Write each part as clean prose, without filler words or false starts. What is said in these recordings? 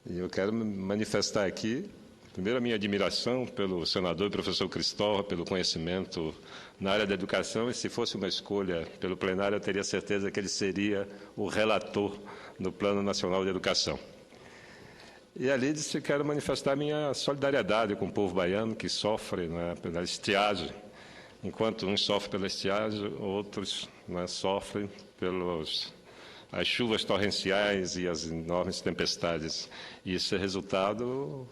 E eu quero manifestar aqui, primeiro, a minha admiração pelo senador e professor Cristóvão, pelo conhecimento na área da educação, e se fosse uma escolha pelo plenário, eu teria certeza que ele seria o relator no Plano Nacional de Educação. E ali disse que quero manifestar minha solidariedade com o povo baiano que sofre, né, pela estiagem. Enquanto uns sofrem pela estiagem, outros, né, sofrem pelas as chuvas torrenciais e as enormes tempestades. E isso é resultado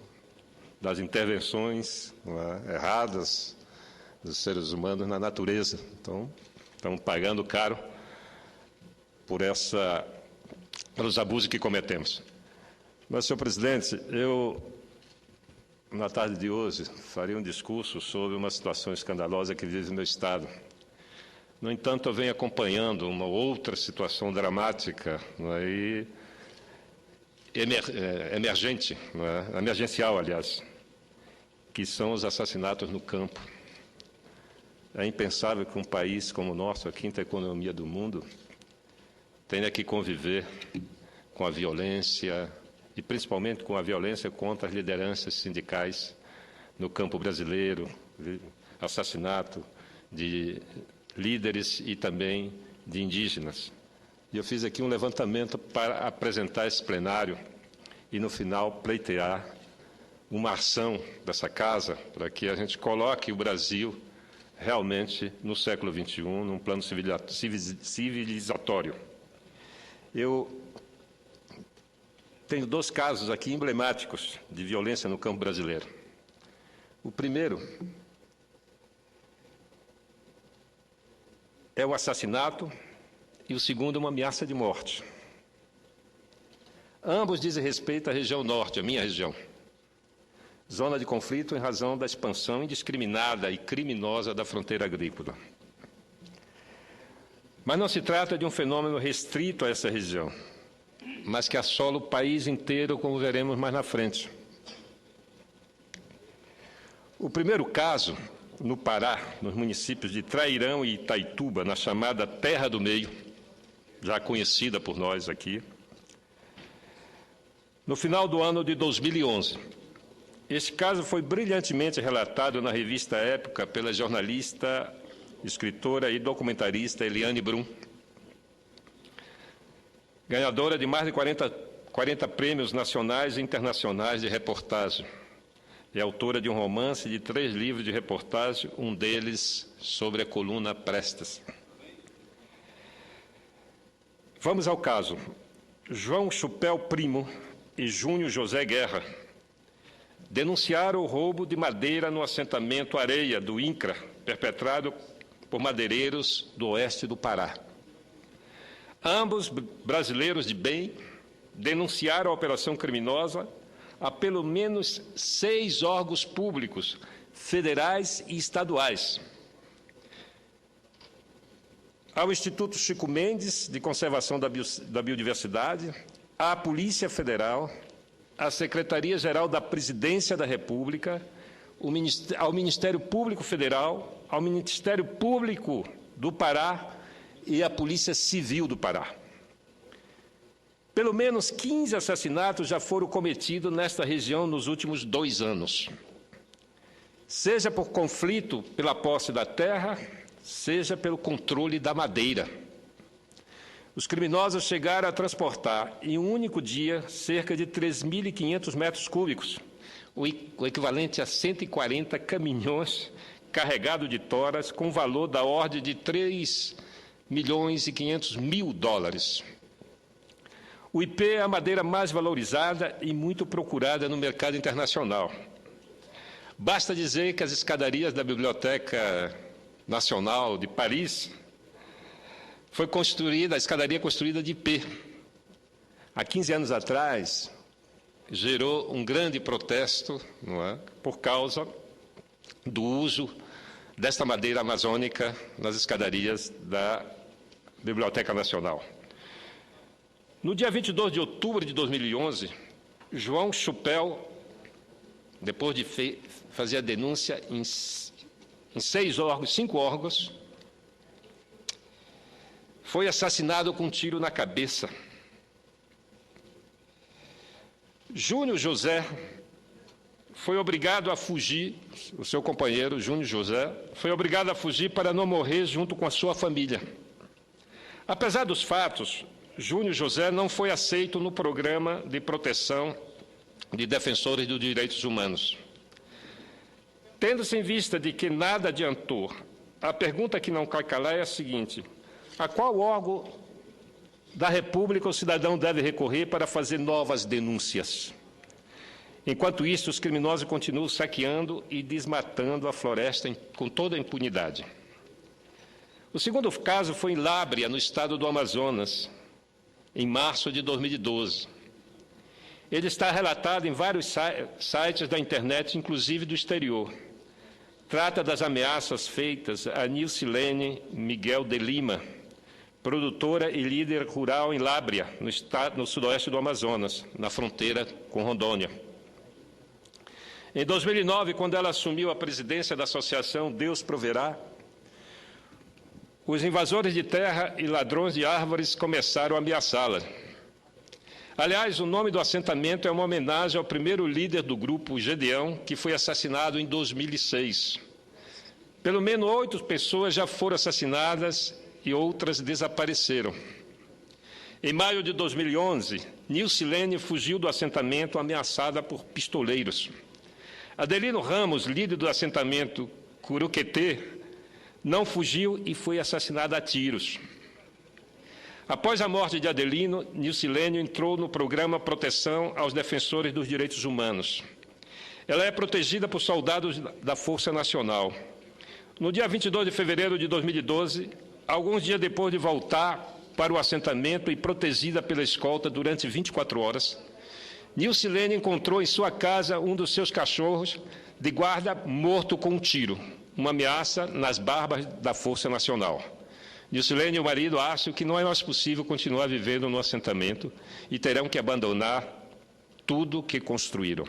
das intervenções, né, erradas dos seres humanos na natureza. Então, estamos pagando caro pelos abusos que cometemos. Mas, senhor presidente, eu, na tarde de hoje, faria um discurso sobre uma situação escandalosa que vive no meu Estado. No entanto, eu venho acompanhando uma outra situação dramática, né, e emergente, né, emergencial, aliás, que são os assassinatos no campo. É impensável que um país como o nosso, a quinta economia do mundo, tenha que conviver com a violência, e principalmente com a violência contra as lideranças sindicais no campo brasileiro, assassinato de líderes e também de indígenas. E eu fiz aqui um levantamento para apresentar esse plenário e, no final, pleitear uma ação dessa casa para que a gente coloque o Brasil realmente no século XXI, num plano civilizatório. Eu tenho 2 casos aqui emblemáticos de violência no campo brasileiro. O primeiro é o assassinato e o segundo é uma ameaça de morte. Ambos dizem respeito à região norte, a minha região. Zona de conflito em razão da expansão indiscriminada e criminosa da fronteira agrícola. Mas não se trata de um fenômeno restrito a essa região, mas que assola o país inteiro, como veremos mais na frente. O primeiro caso, no Pará, nos municípios de Trairão e Itaituba, na chamada Terra do Meio, já conhecida por nós aqui, no final do ano de 2011. Este caso foi brilhantemente relatado na revista Época pela jornalista, escritora e documentarista Eliane Brum, ganhadora de mais de 40 prêmios nacionais e internacionais de reportagem. É autora de um romance e de 3 livros de reportagem, um deles sobre a coluna Prestes. Vamos ao caso. João Chupel Primo e Júnior José Guerra denunciaram o roubo de madeira no assentamento Areia, do INCRA, perpetrado por madeireiros do oeste do Pará. Ambos, brasileiros de bem, denunciaram a operação criminosa a pelo menos 6 órgãos públicos, federais e estaduais. Ao Instituto Chico Mendes, de Conservação da Biodiversidade, à Polícia Federal, à Secretaria-Geral da Presidência da República, ao Ministério Público Federal, ao Ministério Público do Pará e à Polícia Civil do Pará. Pelo menos 15 assassinatos já foram cometidos nesta região nos últimos 2 anos, seja por conflito pela posse da terra, seja pelo controle da madeira. Os criminosos chegaram a transportar, em um único dia, cerca de 3.500 metros cúbicos, o equivalente a 140 caminhões carregados de toras, com valor da ordem de $3.500.000. O IP é a madeira mais valorizada e muito procurada no mercado internacional. Basta dizer que as escadarias da Biblioteca Nacional de Paris a escadaria construída de IP. Há 15 anos atrás, gerou um grande protesto, não é, por causa do uso desta madeira amazônica nas escadarias da Biblioteca Nacional. No dia 22 de outubro de 2011, João Chupel, depois de fazer a denúncia em 5 órgãos, foi assassinado com um tiro na cabeça. Júnior José foi obrigado a fugir, o seu companheiro, Júnior José, foi obrigado a fugir para não morrer junto com a sua família. Apesar dos fatos, Júnior José não foi aceito no programa de proteção de defensores dos direitos humanos. Tendo-se em vista de que nada adiantou, a pergunta que não cai calar é a seguinte: a qual órgão da República o cidadão deve recorrer para fazer novas denúncias? Enquanto isso, os criminosos continuam saqueando e desmatando a floresta com toda a impunidade. O segundo caso foi em Lábrea, no estado do Amazonas, em março de 2012. Ele está relatado em vários sites da internet, inclusive do exterior. Trata das ameaças feitas a Nilcilene Miguel de Lima, produtora e líder rural em Lábrea, no sudoeste do Amazonas, na fronteira com Rondônia. Em 2009, quando ela assumiu a presidência da associação Deus Proverá, os invasores de terra e ladrões de árvores começaram a ameaçá-la. Aliás, o nome do assentamento é uma homenagem ao primeiro líder do grupo, Gedeão, que foi assassinado em 2006. Pelo menos 8 pessoas já foram assassinadas e outras desapareceram. Em maio de 2011, Nilcilene fugiu do assentamento ameaçada por pistoleiros. Adelino Ramos, líder do assentamento Curuquetê, não fugiu e foi assassinado a tiros. Após a morte de Adelino, Nilcilene entrou no programa Proteção aos Defensores dos Direitos Humanos. Ela é protegida por soldados da Força Nacional. No dia 22 de fevereiro de 2012, alguns dias depois de voltar para o assentamento e protegida pela escolta durante 24 horas, Nilcilene encontrou em sua casa um dos seus cachorros de guarda morto com um tiro, uma ameaça nas barbas da Força Nacional. Nilcilene e o marido acham que não é mais possível continuar vivendo no assentamento e terão que abandonar tudo o que construíram.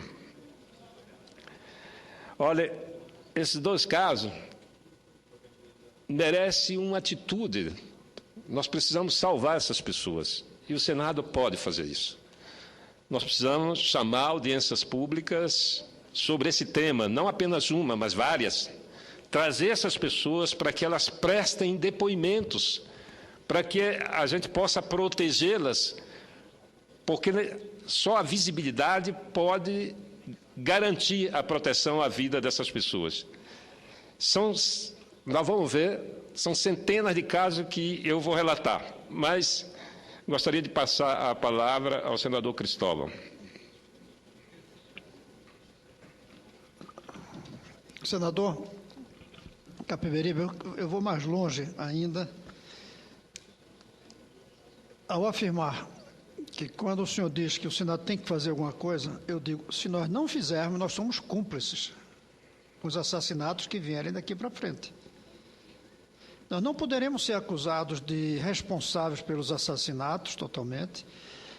Olha, esses 2 casos merecem uma atitude. Nós precisamos salvar essas pessoas e o Senado pode fazer isso. Nós precisamos chamar audiências públicas sobre esse tema, não apenas uma, mas várias. Trazer essas pessoas para que elas prestem depoimentos, para que a gente possa protegê-las, porque só a visibilidade pode garantir a proteção à vida dessas pessoas. Nós vamos ver, são centenas de casos que eu vou relatar, mas gostaria de passar a palavra ao senador Cristóvão. Senador Capiberibe, eu vou mais longe ainda ao afirmar que quando o senhor diz que o Senado tem que fazer alguma coisa, eu digo, se nós não fizermos, nós somos cúmplices com os assassinatos que vierem daqui para frente. Nós não poderemos ser acusados de responsáveis pelos assassinatos totalmente,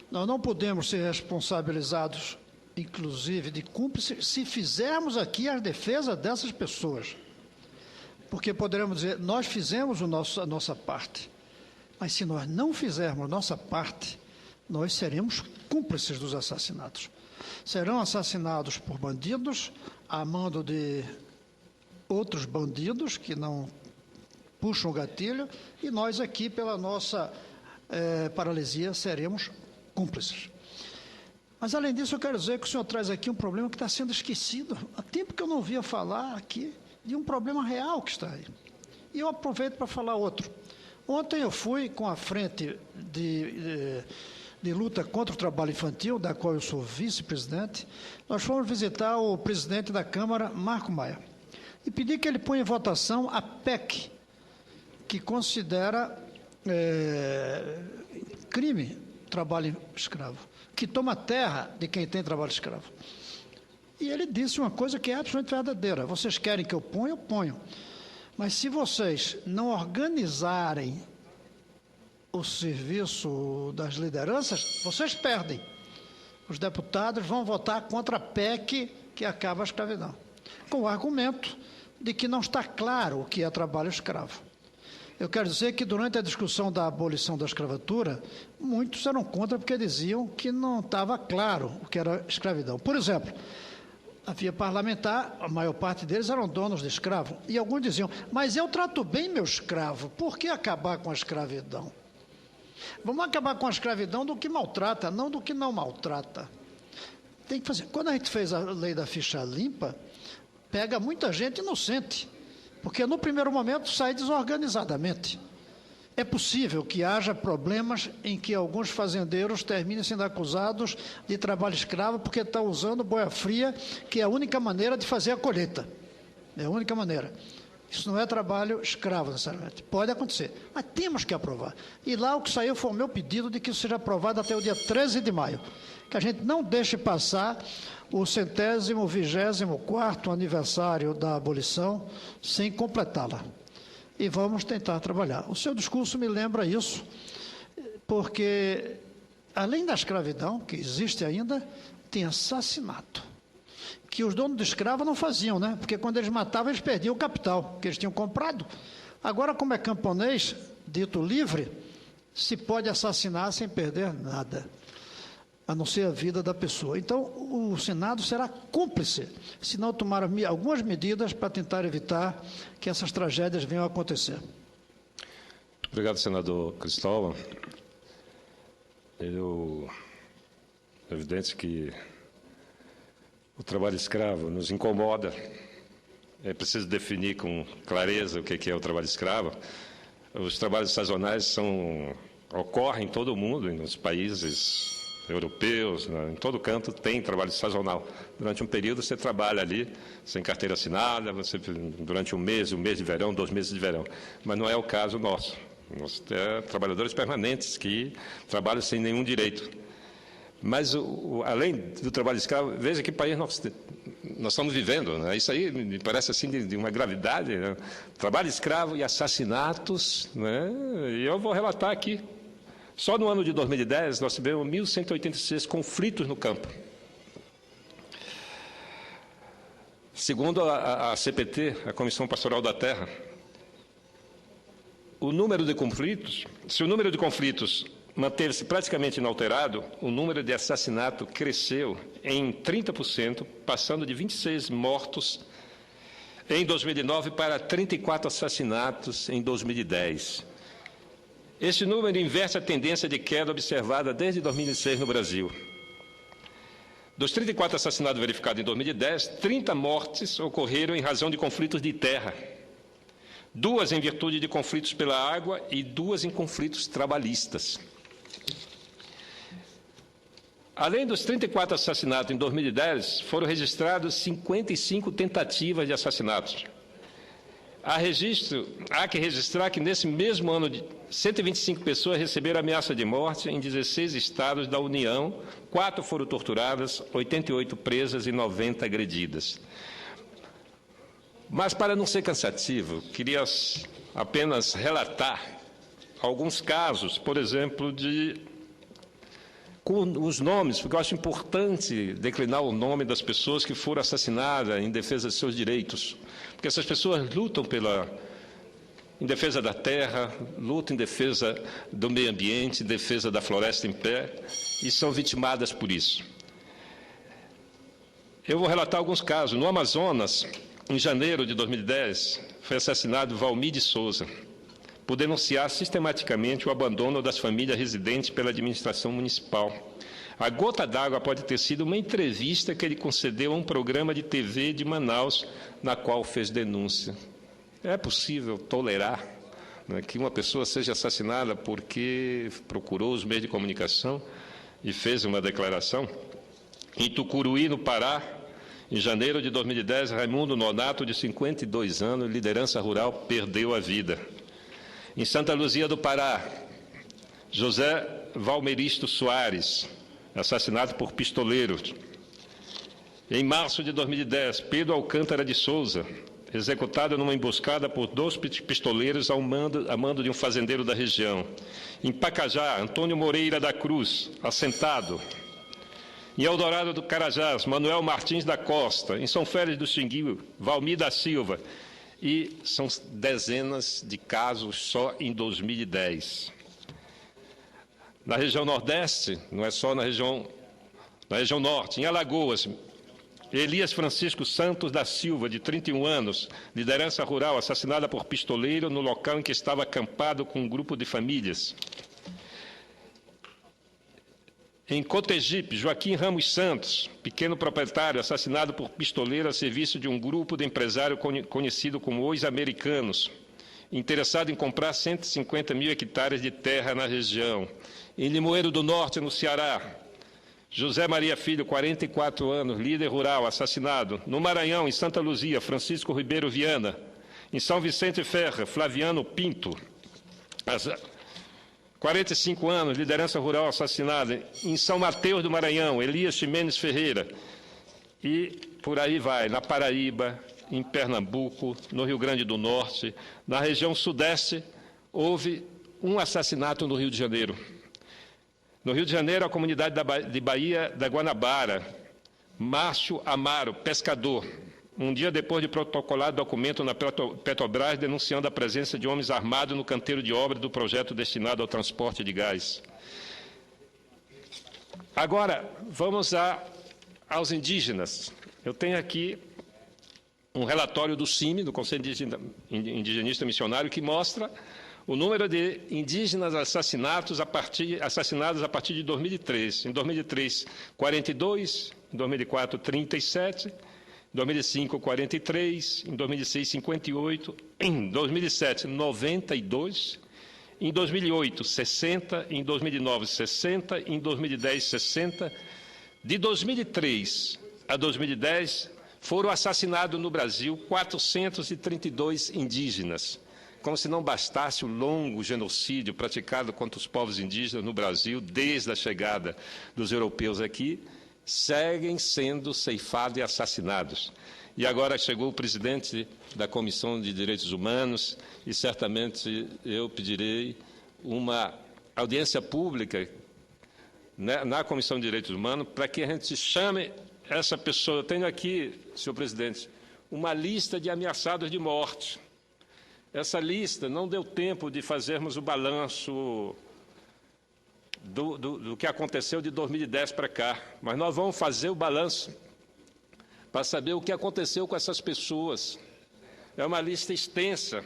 nós não podemos ser responsabilizados, inclusive, de cúmplices, se fizermos aqui a defesa dessas pessoas. Porque poderemos dizer, nós fizemos a nossa parte, mas se nós não fizermos a nossa parte, nós seremos cúmplices dos assassinatos. Serão assassinados por bandidos, a mando de outros bandidos que não puxam o gatilho, e nós aqui, pela nossa paralisia, seremos cúmplices. Mas, além disso, eu quero dizer que o senhor traz aqui um problema que está sendo esquecido. Há tempo que eu não ouvia falar aqui de um problema real que está aí. E eu aproveito para falar outro. Ontem eu fui com a frente de luta contra o trabalho infantil, da qual eu sou vice-presidente. Nós fomos visitar o presidente da Câmara, Marco Maia, e pedi que ele ponha em votação a PEC, que considera crime trabalho escravo, que toma terra de quem tem trabalho escravo. E ele disse uma coisa que é absolutamente verdadeira: vocês querem que eu ponha, eu ponho. Mas se vocês não organizarem o serviço das lideranças, vocês perdem. Os deputados vão votar contra a PEC que acaba a escravidão, com o argumento de que não está claro o que é trabalho escravo. Eu quero dizer que, durante a discussão da abolição da escravatura, muitos eram contra porque diziam que não estava claro o que era escravidão. Por exemplo, havia parlamentar, a maior parte deles eram donos de escravo, e alguns diziam, mas eu trato bem meu escravo, por que acabar com a escravidão? Vamos acabar com a escravidão do que maltrata, não do que não maltrata. Tem que fazer. Quando a gente fez a lei da ficha limpa, pega muita gente inocente, porque no primeiro momento sai desorganizadamente. É possível que haja problemas em que alguns fazendeiros terminem sendo acusados de trabalho escravo porque estão usando boia fria, que é a única maneira de fazer a colheita. É a única maneira. Isso não é trabalho escravo, necessariamente. Pode acontecer, mas temos que aprovar. E lá o que saiu foi o meu pedido de que isso seja aprovado até o dia 13 de maio. Que a gente não deixe passar o 124º aniversário da abolição sem completá-la. E vamos tentar trabalhar. O seu discurso me lembra isso, porque, além da escravidão, que existe ainda, tem assassinato, que os donos de escravo não faziam, né? Porque quando eles matavam, eles perdiam o capital que eles tinham comprado. Agora, como é camponês, dito livre, se pode assassinar sem perder nada, a não ser a vida da pessoa. Então, o Senado será cúmplice, se não tomar algumas medidas para tentar evitar que essas tragédias venham a acontecer. Muito obrigado, senador Cristóvão. É evidente que o trabalho escravo nos incomoda. É preciso definir com clareza o que é o trabalho escravo. Os trabalhos sazonais ocorrem em todo o mundo, nos países europeus, em todo canto tem trabalho sazonal. Durante um período você trabalha ali, sem carteira assinada, durante um mês de verão, 2 meses de verão. Mas não é o caso nosso. Nós temos trabalhadores permanentes que trabalham sem nenhum direito. Mas, além do trabalho escravo, veja que país nós estamos vivendo, né? Isso aí me parece assim de uma gravidade, né? Trabalho escravo e assassinatos, né? E eu vou relatar aqui. Só no ano de 2010, nós tivemos 1.186 conflitos no campo. Segundo a CPT, a Comissão Pastoral da Terra, o número de conflitos, se o número de conflitos manteve-se praticamente inalterado, o número de assassinatos cresceu em 30%, passando de 26 mortos em 2009 para 34 assassinatos em 2010. Este número inverte a tendência de queda observada desde 2006 no Brasil. Dos 34 assassinatos verificados em 2010, 30 mortes ocorreram em razão de conflitos de terra, 2 em virtude de conflitos pela água e 2 em conflitos trabalhistas. Além dos 34 assassinatos em 2010, foram registrados 55 tentativas de assassinatos. Há que registrar que, nesse mesmo ano, 125 pessoas receberam ameaça de morte em 16 estados da União, 4 foram torturadas, 88 presas e 90 agredidas. Mas, para não ser cansativo, queria apenas relatar alguns casos, por exemplo, com os nomes, porque eu acho importante declinar o nome das pessoas que foram assassinadas em defesa de seus direitos. Porque essas pessoas lutam em defesa da terra, lutam em defesa do meio ambiente, em defesa da floresta em pé, e são vitimadas por isso. Eu vou relatar alguns casos. No Amazonas, em janeiro de 2010, foi assassinado Valmir de Souza, por denunciar sistematicamente o abandono das famílias residentes pela administração municipal. A gota d'água pode ter sido uma entrevista que ele concedeu a um programa de TV de Manaus, na qual fez denúncia. É possível tolerar, né, que uma pessoa seja assassinada porque procurou os meios de comunicação e fez uma declaração? Em Tucuruí, no Pará, em janeiro de 2010, Raimundo Nonato, de 52 anos, liderança rural, perdeu a vida. Em Santa Luzia do Pará, José Valmeristo Soares, assassinado por pistoleiros. Em março de 2010, Pedro Alcântara de Souza, executado numa emboscada por 2 pistoleiros a mando de um fazendeiro da região. Em Pacajá, Antônio Moreira da Cruz, assentado. Em Eldorado do Carajás, Manuel Martins da Costa. Em São Félix do Xingu, Valmir da Silva. e são dezenas de casos só em 2010. Na região Nordeste, não é só na região Norte, em Alagoas, Elias Francisco Santos da Silva, de 31 anos, liderança rural, assassinada por pistoleiro no local em que estava acampado com um grupo de famílias. Em Cotegipe, Joaquim Ramos Santos, pequeno proprietário, assassinado por pistoleiro a serviço de um grupo de empresário conhecido como Os Americanos, interessado em comprar 150 mil hectares de terra na região. Em Limoeiro do Norte, no Ceará, José Maria Filho, 44 anos, líder rural, assassinado. No Maranhão, em Santa Luzia, Francisco Ribeiro Viana. Em São Vicente Ferre, Flaviano Pinto, 45 anos, liderança rural, assassinada. Em São Mateus do Maranhão, Elias Ximenes Ferreira. E por aí vai, na Paraíba, em Pernambuco, no Rio Grande do Norte, na região Sudeste, houve um assassinato no Rio de Janeiro. No Rio de Janeiro, a comunidade de Bahia da Guanabara, Márcio Amaro, pescador, um dia depois de protocolar documento na Petrobras denunciando a presença de homens armados no canteiro de obra do projeto destinado ao transporte de gás. Agora, vamos aos indígenas. Eu tenho aqui um relatório do CIMI, do Conselho Indigenista Missionário, que mostra o número de indígenas assassinados a partir de 2003. Em 2003, 42, em 2004, 37, em 2005, 43, em 2006, 58, em 2007, 92, em 2008, 60, em 2009, 60, em 2010, 60. De 2003 a 2010, foram assassinados no Brasil 432 indígenas. Como se não bastasse o longo genocídio praticado contra os povos indígenas no Brasil, desde a chegada dos europeus aqui, seguem sendo ceifados e assassinados. E agora chegou o presidente da Comissão de Direitos Humanos e certamente eu pedirei uma audiência pública, né, na Comissão de Direitos Humanos para que a gente chame essa pessoa. Eu tenho aqui, senhor presidente, uma lista de ameaçados de morte. Essa lista não deu tempo de fazermos o balanço do que aconteceu de 2010 para cá, mas nós vamos fazer o balanço para saber o que aconteceu com essas pessoas. É uma lista extensa,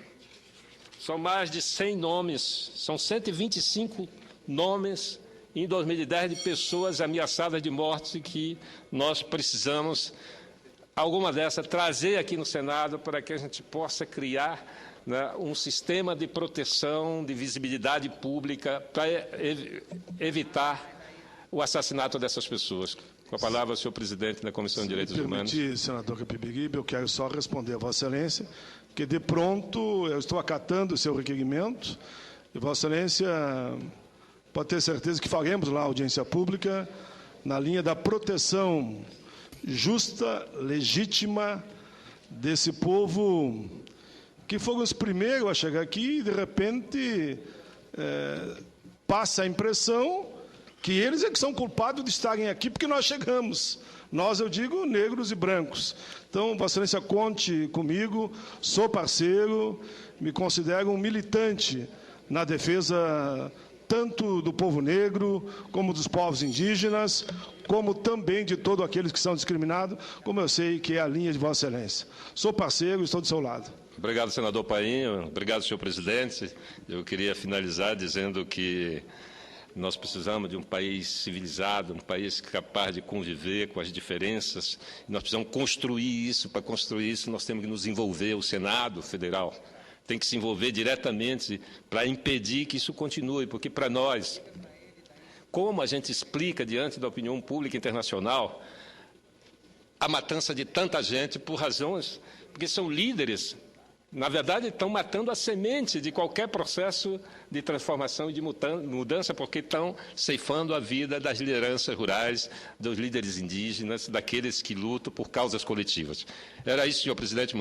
são mais de 100 nomes, são 125 nomes em 2010 de pessoas ameaçadas de morte que nós precisamos, alguma dessas, trazer aqui no Senado para que a gente possa criar, né, um sistema de proteção, de visibilidade pública para evitar o assassinato dessas pessoas. Com a palavra, senhor presidente da Comissão de Direitos Humanos. Senador Capibiribe, eu quero só responder a Vossa Excelência, que de pronto eu estou acatando o seu requerimento e Vossa Excelência pode ter certeza que faremos lá a audiência pública na linha da proteção justa, legítima desse povo que foram os primeiros a chegar aqui e, de repente, passa a impressão que eles é que são culpados de estarem aqui porque nós chegamos. Nós, eu digo, negros e brancos. Então, Vossa Excelência, conte comigo, sou parceiro, me considero um militante na defesa tanto do povo negro, como dos povos indígenas, como também de todos aqueles que são discriminados, como eu sei que é a linha de Vossa Excelência. Sou parceiro e estou do seu lado. Obrigado, senador Painho. Obrigado, senhor presidente. Eu queria finalizar dizendo que nós precisamos de um país civilizado, um país capaz de conviver com as diferenças. Nós precisamos construir isso. Para construir isso, nós temos que nos envolver. O Senado Federal tem que se envolver diretamente para impedir que isso continue, porque para nós, como a gente explica diante da opinião pública internacional a matança de tanta gente por razões, porque são líderes, na verdade estão matando a semente de qualquer processo de transformação e de mudança, porque estão ceifando a vida das lideranças rurais, dos líderes indígenas, daqueles que lutam por causas coletivas. Era isso, senhor presidente.